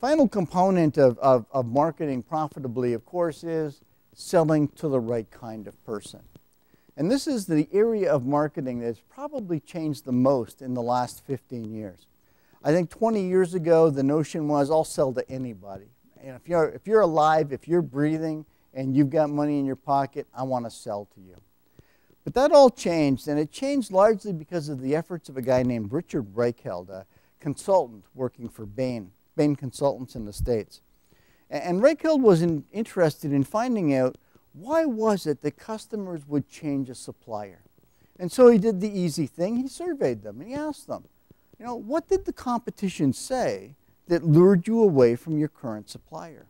Final component of marketing profitably, of course, is selling to the right kind of person. And this is the area of marketing that's probably changed the most in the last 15 years. I think 20 years ago, the notion was, I'll sell to anybody. And if you're alive, if you're breathing, and you've got money in your pocket, I want to sell to you. But that all changed, and it changed largely because of the efforts of a guy named Richard Reichheld, a consultant working for Bain Consultants in the States. And Reichheld was interested in finding out why was it that customers would change a supplier. And so he did the easy thing. He surveyed them, and he asked them, you know, what did the competition say that lured you away from your current supplier?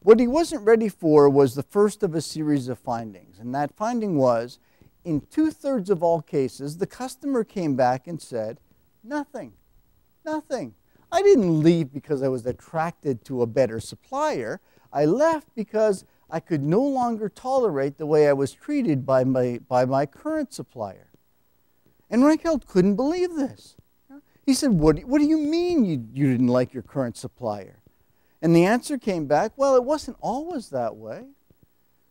What he wasn't ready for was the first of a series of findings, and that finding was, in 2/3 of all cases, the customer came back and said, nothing, nothing. I didn't leave because I was attracted to a better supplier. I left because I could no longer tolerate the way I was treated by my current supplier. And Reichheld couldn't believe this. He said, what do you mean you didn't like your current supplier? And the answer came back, well, it wasn't always that way.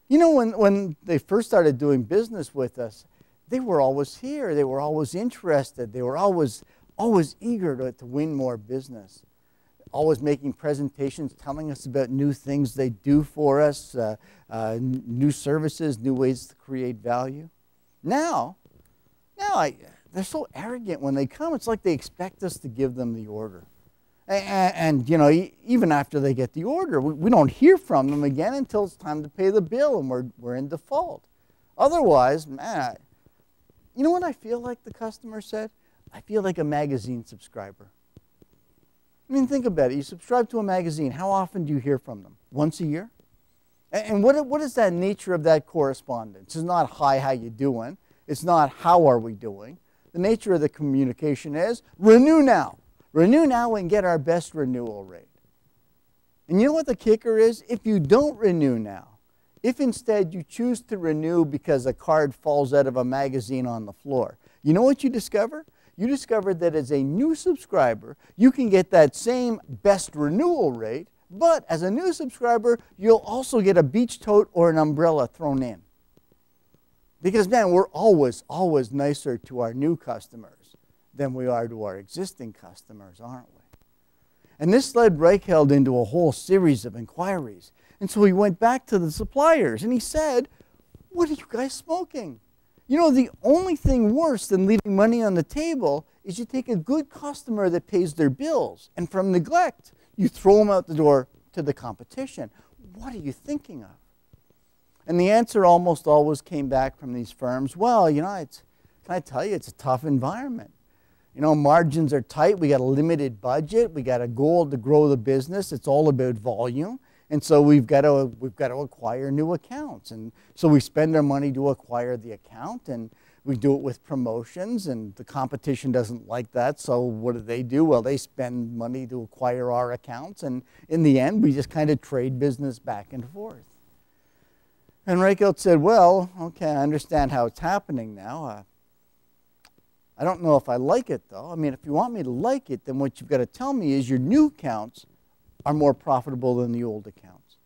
You know, when they first started doing business with us, they were always here. They were always interested. They were always eager to win more business. Always making presentations, telling us about new things they do for us, new services, new ways to create value. Now they're so arrogant when they come. It's like they expect us to give them the order. And you know, even after they get the order, we don't hear from them again until it's time to pay the bill and we're in default. Otherwise, man, you know what I feel like, the customer said? I feel like a magazine subscriber. I mean, think about it. You subscribe to a magazine. How often do you hear from them? Once a year? And what is that nature of that correspondence? It's not, hi, how you doing? It's not, how are we doing? The nature of the communication is, renew now. Renew now and get our best renewal rate. And you know what the kicker is? If you don't renew now, if instead you choose to renew because a card falls out of a magazine on the floor, you know what you discover? You discover that as a new subscriber, you can get that same best renewal rate, but as a new subscriber, you'll also get a beach tote or an umbrella thrown in. Because, man, we're always nicer to our new customers than we are to our existing customers, aren't we? And this led Reichheld into a whole series of inquiries. And so he went back to the suppliers and he said, what are you guys smoking? You know, the only thing worse than leaving money on the table is you take a good customer that pays their bills, and from neglect, you throw them out the door to the competition. What are you thinking of? And the answer almost always came back from these firms, well, you know, can I tell you, it's a tough environment. You know, margins are tight. We got a limited budget. We got a goal to grow the business. It's all about volume. And so we've got to acquire new accounts. And so we spend our money to acquire the account, and we do it with promotions, and the competition doesn't like that. So what do? Well, they spend money to acquire our accounts, and in the end, we just kind of trade business back and forth. And Reichheld said, well, okay, I understand how it's happening now. I don't know if I like it, though. I mean, if you want me to like it, then what you've got to tell me is your new accounts are more profitable than the old accounts.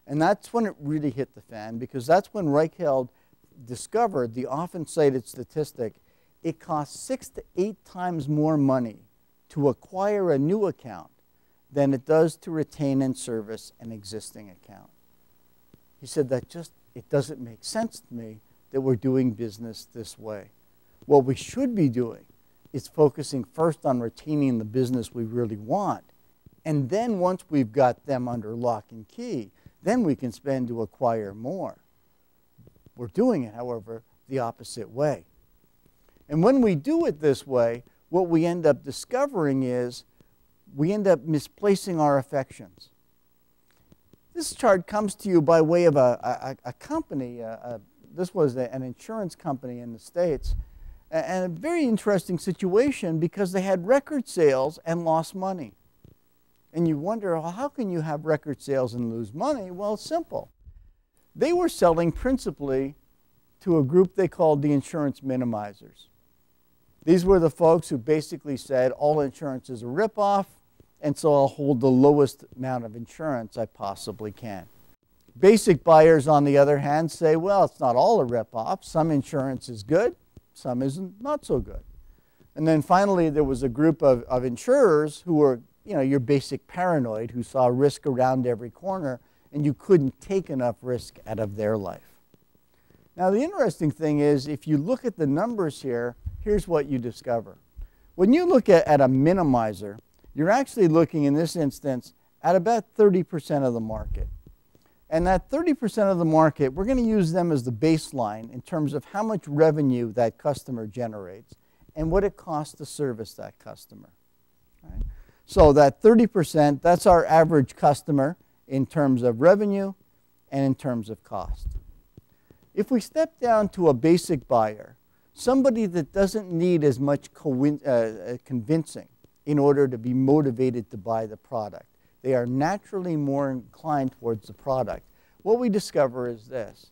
And that's when it really hit the fan, because that's when Reichheld discovered the often cited statistic, it costs 6 to 8 times more money to acquire a new account than it does to retain and service an existing account. He said that it doesn't make sense to me that we're doing business this way. What we should be doing is focusing first on retaining the business we really want. And then once we've got them under lock and key, then we can spend to acquire more. We're doing it, however, the opposite way. And when we do it this way, what we end up discovering is we end up misplacing our affections. This chart comes to you by way of a company. This was an insurance company in the States. And a very interesting situation because they had record sales and lost money. And you wonder, well, how can you have record sales and lose money? Well, it's simple. They were selling principally to a group they called the insurance minimizers. These were the folks who basically said all insurance is a ripoff, and so I'll hold the lowest amount of insurance I possibly can. Basic buyers, on the other hand, say, well, it's not all a rip-off. Some insurance is good, some isn't not so good. And then finally, there was a group of insurers who were, your basic paranoid, who saw risk around every corner, and you couldn't take enough risk out of their life. Now, the interesting thing is, if you look at the numbers here, here's what you discover. When you look at a minimizer, you're actually looking, in this instance, at about 30% of the market. And that 30% of the market, we're going to use them as the baseline in terms of how much revenue that customer generates and what it costs to service that customer. Right? So that 30%, that's our average customer in terms of revenue and in terms of cost. If we step down to a basic buyer, somebody that doesn't need as much convincing in order to be motivated to buy the product, they are naturally more inclined towards the product. What we discover is this.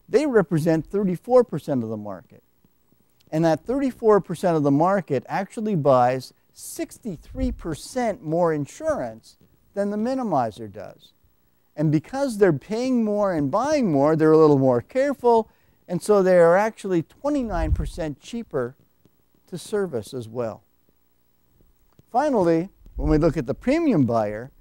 They represent 34% of the market. And that 34% of the market actually buys 63% more insurance than the minimizer does. And because they're paying more and buying more, they're a little more careful, and so they are actually 29% cheaper to service as well. Finally, when we look at the premium buyer,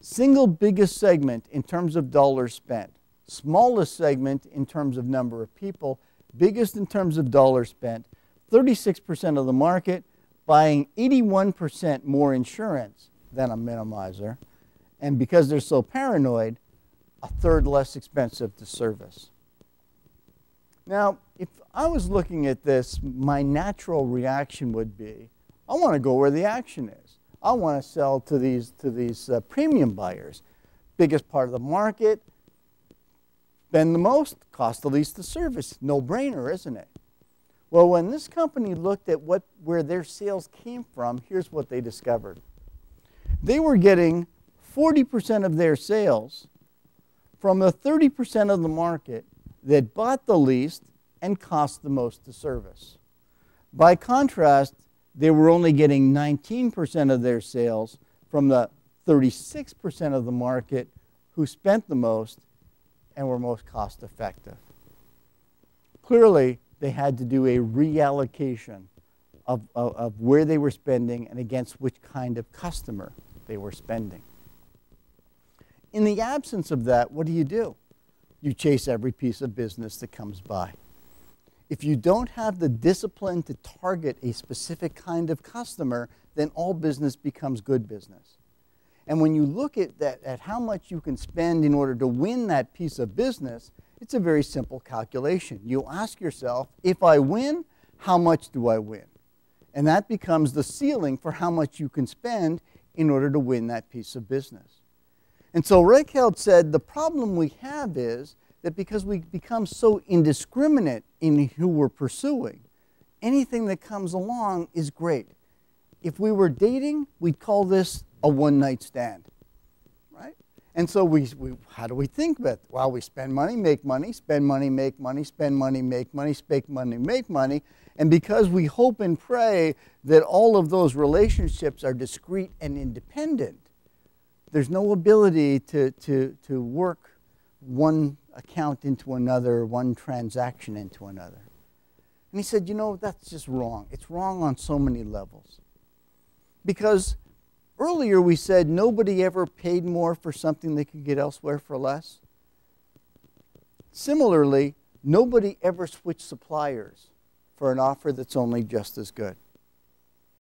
single biggest segment in terms of dollars spent, smallest segment in terms of number of people, biggest in terms of dollars spent, 36% of the market, buying 81% more insurance than a minimizer, and because they're so paranoid, a third less expensive to service. Now, if I was looking at this, my natural reaction would be, I want to go where the action is. I want to sell to these premium buyers. Biggest part of the market, spend the most, cost the least to service. No-brainer, isn't it? Well, when this company looked at where their sales came from, here's what they discovered. They were getting 40% of their sales from the 30% of the market that bought the least and cost the most to service. By contrast, they were only getting 19% of their sales from the 36% of the market who spent the most and were most cost effective. Clearly, they had to do a reallocation of where they were spending and against which kind of customer they were spending. In the absence of that, what do? You chase every piece of business that comes by. If you don't have the discipline to target a specific kind of customer, then all business becomes good business. And when you look at how much you can spend in order to win that piece of business, it's a very simple calculation. You ask yourself, if I win, how much do I win? And that becomes the ceiling for how much you can spend in order to win that piece of business. And so Reichheld said the problem we have is that because we become so indiscriminate in who we're pursuing, anything that comes along is great. If we were dating, we'd call this a one-night stand, right? And so how do we think about it? Well, we spend money, make money, spend money, make money, spend money, make money, spend money, make money. And because we hope and pray that all of those relationships are discrete and independent, there's no ability to work one account into another, one transaction into another. And he said, that's just wrong. It's wrong on so many levels. Because earlier we said nobody ever paid more for something they could get elsewhere for less. Similarly, nobody ever switched suppliers for an offer that's only just as good.